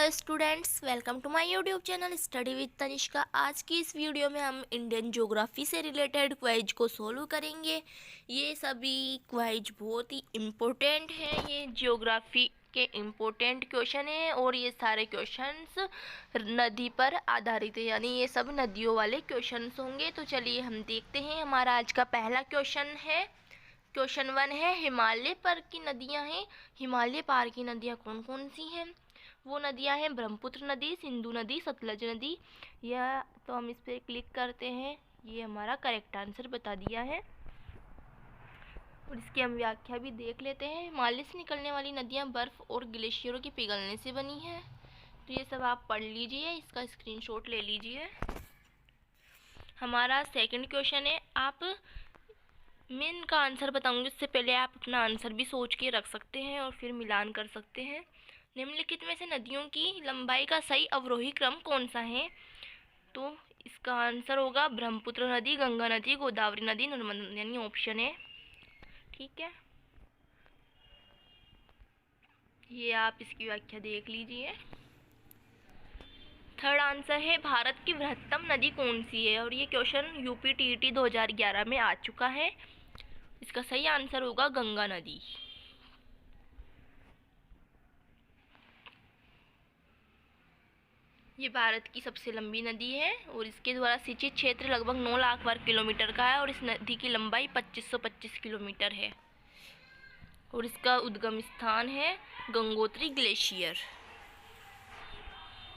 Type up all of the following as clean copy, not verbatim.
Hello students, welcome to my YouTube channel study with Tanishka. आज की इस वीडियो में हम इंडियन ज्योग्राफी से रिलेटेड क्वेज को सोल्व करेंगे। ये सभी क्वेज बहुत ही इम्पोर्टेंट हैं। ये ज्योग्राफी के इम्पोर्टेंट क्वेश्चन हैं और ये सारे क्वेश्चंस नदी पर आधारित है, यानी ये सब नदियों वाले क्वेश्चंस होंगे। तो चलिए हम देखते हैं। हमारा आज का पहला क्वेश्चन है, क्वेश्चन 1 है, हिमालय पर की नदियां हैं। हिमालय पार की नदियां कौन कौन सी हैं? वो नदियां हैं ब्रह्मपुत्र नदी, सिंधु नदी, सतलज नदी। या तो हम इस पर क्लिक करते हैं, ये हमारा करेक्ट आंसर बता दिया है। और इसकी हम व्याख्या भी देख लेते हैं। हिमालय से निकलने वाली नदियां बर्फ और ग्लेशियरों के पिघलने से बनी है। तो ये सब आप पढ़ लीजिए, इसका स्क्रीनशॉट ले लीजिए। हमारा सेकंड क्वेश्चन है, आप मैं इनका आंसर बताऊंगी, उससे पहले आप अपना आंसर भी सोच के रख सकते हैं और फिर मिलान कर सकते हैं। निम्नलिखित में से नदियों की लंबाई का सही अवरोही क्रम कौन सा है? तो इसका आंसर होगा ब्रह्मपुत्र नदी, गंगा नदी, गोदावरी नदी, नर्मदा नदी, यानी ऑप्शन है। ठीक है, ये आप इसकी व्याख्या देख लीजिए। थर्ड आंसर है, भारत की बृहत्तम नदी कौन सी है? और ये क्वेश्चन यूपी टीईटी 2011 में आ चुका है। इसका सही आंसर होगा गंगा नदी। ये भारत की सबसे लंबी नदी है और इसके द्वारा सिंचित क्षेत्र लगभग 9 लाख वर्ग किलोमीटर का है और इस नदी की लंबाई 2525 किलोमीटर है और इसका उद्गम स्थान है गंगोत्री ग्लेशियर।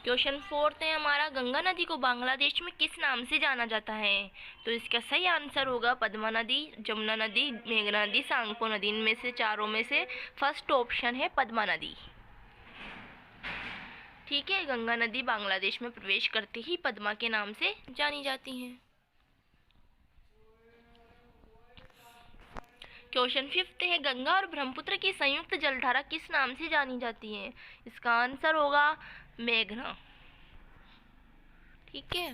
क्वेश्चन 4 है हमारा, गंगा नदी को बांग्लादेश में किस नाम से जाना जाता है? तो इसका सही आंसर होगा पद्मा नदी, जमुना नदी, मेघना नदी, सांगपो नदी। इनमें से चारों में से फर्स्ट ऑप्शन है पद्मा नदी। ठीक है, गंगा नदी बांग्लादेश में प्रवेश करते ही पद्मा के नाम से जानी जाती हैं। क्वेश्चन 5 है, गंगा और ब्रह्मपुत्र की संयुक्त जलधारा किस नाम से जानी जाती है? इसका आंसर होगा मेघना। ठीक है।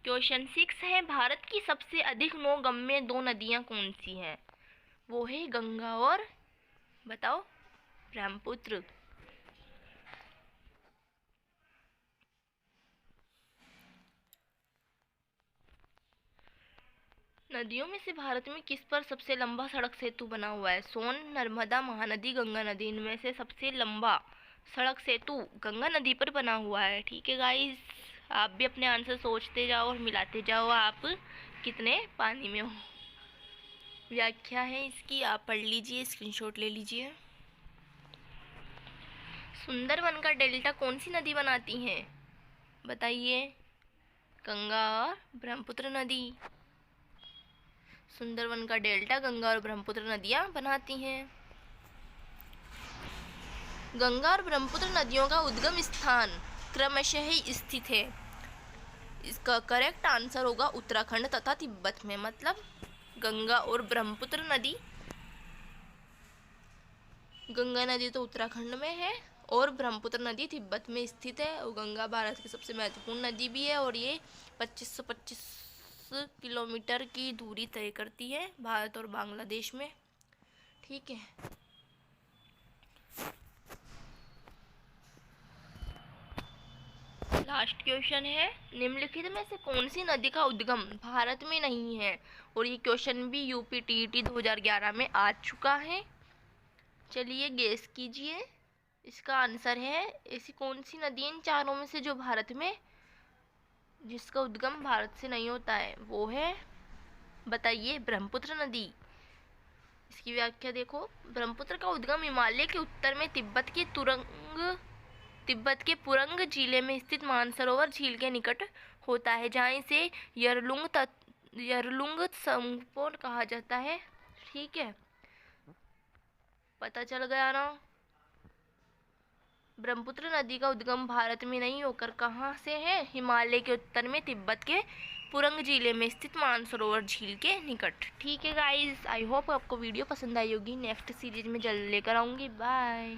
क्वेश्चन 6 है, भारत की सबसे अधिक नौगम्य 2 नदियां कौन सी हैं? वो है गंगा और बताओ ब्रह्मपुत्र। नदियों में से भारत में किस पर सबसे लंबा सड़क सेतु बना हुआ है? सोन, नर्मदा, महानदी, गंगा नदी। इनमें से सबसे लंबा सड़क सेतु गंगा नदी पर बना हुआ है। ठीक है गाइस, आप भी अपने आंसर सोचते जाओ और मिलाते जाओ, आप कितने पानी में हो। व्याख्या है इसकी, आप पढ़ लीजिए, स्क्रीनशॉट ले लीजिए। सुंदरवन का डेल्टा कौन सी नदी बनाती है? बताइए। गंगा और ब्रह्मपुत्र नदी। सुंदरवन का डेल्टा गंगा और ब्रह्मपुत्र नदियां बनाती हैं। गंगा और ब्रह्मपुत्र नदियों का उद्गम स्थान क्रमशः ही स्थित है। इसका करेक्ट आंसर होगा उत्तराखंड तथा तिब्बत में। मतलब गंगा और ब्रह्मपुत्र नदी, गंगा नदी तो उत्तराखंड में है और ब्रह्मपुत्र नदी तिब्बत में स्थित है। और गंगा भारत की सबसे महत्वपूर्ण नदी भी है और ये 2525 किलोमीटर की दूरी तय करती है भारत और बांग्लादेश में। ठीक है। लास्ट क्वेश्चन है, निम्नलिखित में से कौन सी नदी का उद्गम भारत में नहीं है? और ये क्वेश्चन भी यूपी टीईटी 2011 में आ चुका है। चलिए गेस कीजिए। इसका आंसर है, ऐसी कौन सी नदी इन चारों में से जो भारत में, जिसका उद्गम भारत से नहीं होता है? वो है, बताइए, ब्रह्मपुत्र नदी। इसकी व्याख्या देखो। ब्रह्मपुत्र का उद्गम हिमालय के उत्तर में तिब्बत के पुरंग जिले में स्थित मानसरोवर झील के निकट होता है, जहाँ इसे यरलुंग संगपो कहा जाता है। ठीक है, पता चल गया ना। ब्रह्मपुत्र नदी का उद्गम भारत में नहीं होकर कहाँ से है? हिमालय के उत्तर में तिब्बत के पुरंग जिले में स्थित मानसरोवर झील के निकट। ठीक है गाइस, आई होप आपको वीडियो पसंद आई होगी। नेक्स्ट सीरीज में जल्द लेकर आऊँगी। बाय।